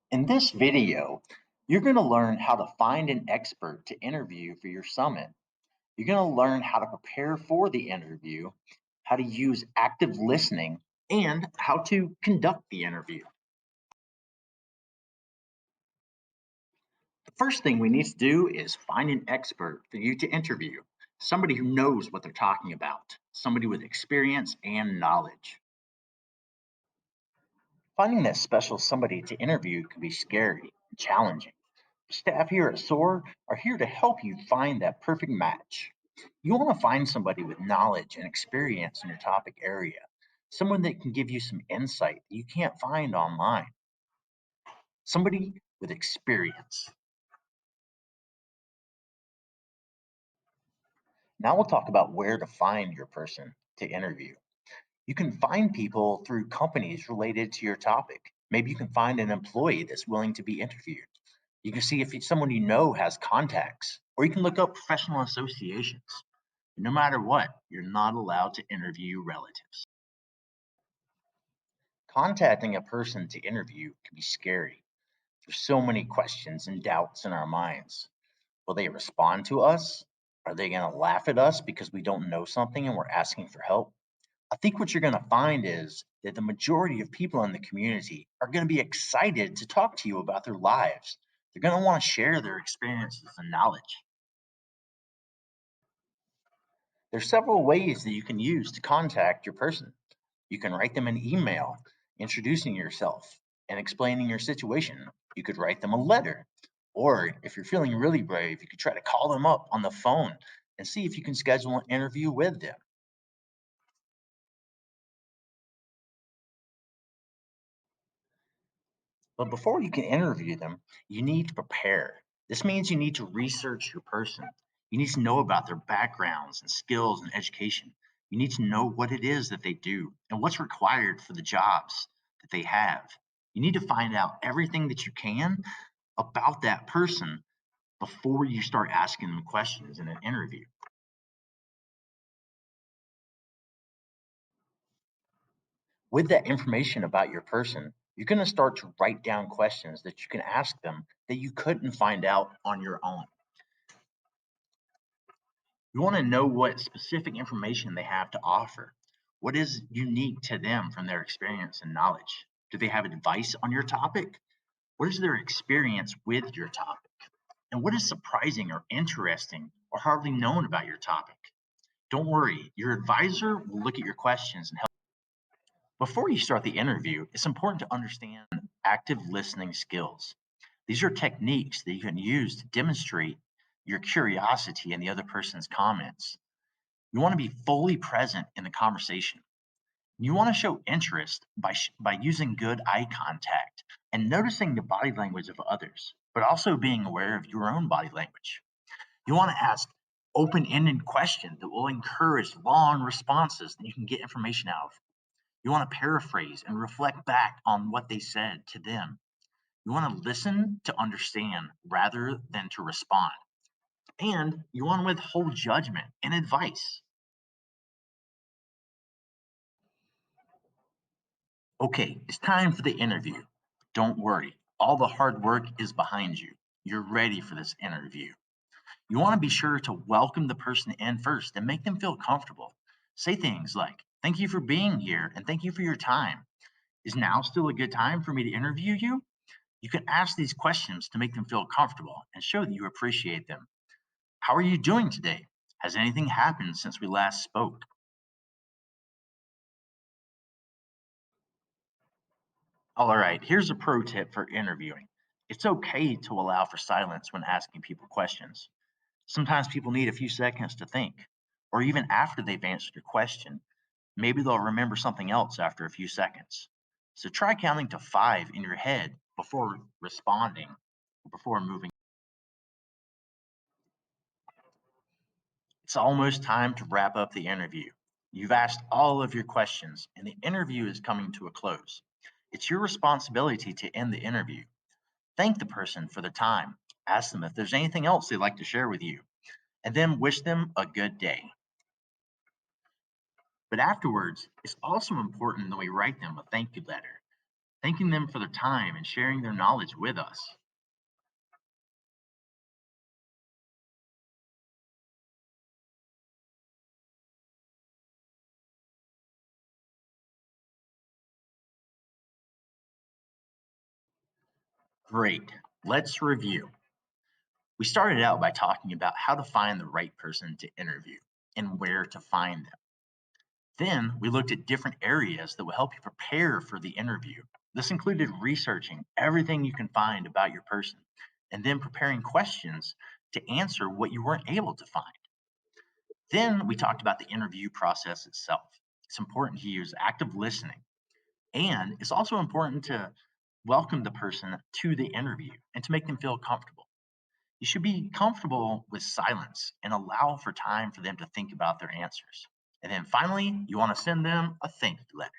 In this video, you're going to learn how to find an expert to interview for your summit. You're going to learn how to prepare for the interview, how to use active listening, and how to conduct the interview. The first thing we need to do is find an expert for you to interview, somebody who knows what they're talking about, somebody with experience and knowledge. Finding that special somebody to interview can be scary and challenging. Staff here at SOAR are here to help you find that perfect match. You want to find somebody with knowledge and experience in your topic area, someone that can give you some insight that you can't find online, somebody with experience. Now we'll talk about where to find your person to interview. You can find people through companies related to your topic. Maybe you can find an employee that's willing to be interviewed. You can see if someone you know has contacts, or you can look up professional associations. No matter what, you're not allowed to interview relatives. Contacting a person to interview can be scary. There's so many questions and doubts in our minds. Will they respond to us? Are they going to laugh at us because we don't know something and we're asking for help? I think what you're going to find is that the majority of people in the community are going to be excited to talk to you about their lives. They're going to want to share their experiences and knowledge. There's several ways that you can use to contact your person. You can write them an email introducing yourself and explaining your situation. You could write them a letter. Or if you're feeling really brave, you could try to call them up on the phone and see if you can schedule an interview with them. But before you can interview them, you need to prepare. This means you need to research your person. You need to know about their backgrounds and skills and education. You need to know what it is that they do and what's required for the jobs that they have. You need to find out everything that you can about that person before you start asking them questions in an interview. With that information about your person, you're going to start to write down questions that you can ask them that you couldn't find out on your own. You want to know what specific information they have to offer. What is unique to them from their experience and knowledge? Do they have advice on your topic? What is their experience with your topic? And what is surprising or interesting or hardly known about your topic? Don't worry, your advisor will look at your questions and help. Before you start the interview, it's important to understand active listening skills. These are techniques that you can use to demonstrate your curiosity in the other person's comments. You want to be fully present in the conversation. You want to show interest by using good eye contact and noticing the body language of others, but also being aware of your own body language. You want to ask open ended questions that will encourage long responses that you can get information out of. You want to paraphrase and reflect back on what they said to them. You want to listen to understand rather than to respond. And you want to withhold judgment and advice. Okay, it's time for the interview. Don't worry, all the hard work is behind you. You're ready for this interview. You want to be sure to welcome the person in first and make them feel comfortable. Say things like, thank you for being here and thank you for your time. Is now still a good time for me to interview you? You can ask these questions to make them feel comfortable and show that you appreciate them. How are you doing today? Has anything happened since we last spoke? All right, here's a pro tip for interviewing. It's okay to allow for silence when asking people questions. Sometimes people need a few seconds to think, or even after they've answered your question, maybe they'll remember something else after a few seconds. So try counting to five in your head before responding, before moving. It's almost time to wrap up the interview. You've asked all of your questions, and the interview is coming to a close. It's your responsibility to end the interview. Thank the person for their time. Ask them if there's anything else they'd like to share with you, and then wish them a good day. But afterwards, it's also important that we write them a thank you letter. thanking them for their time and sharing their knowledge with us. Great. Let's review. We started out by talking about how to find the right person to interview and where to find them. Then we looked at different areas that will help you prepare for the interview. This included researching everything you can find about your person and then preparing questions to answer what you weren't able to find. Then we talked about the interview process itself. It's important to use active listening, and it's also important to welcome the person to the interview and to make them feel comfortable. You should be comfortable with silence and allow for time for them to think about their answers. And then finally, you want to send them a thank you letter.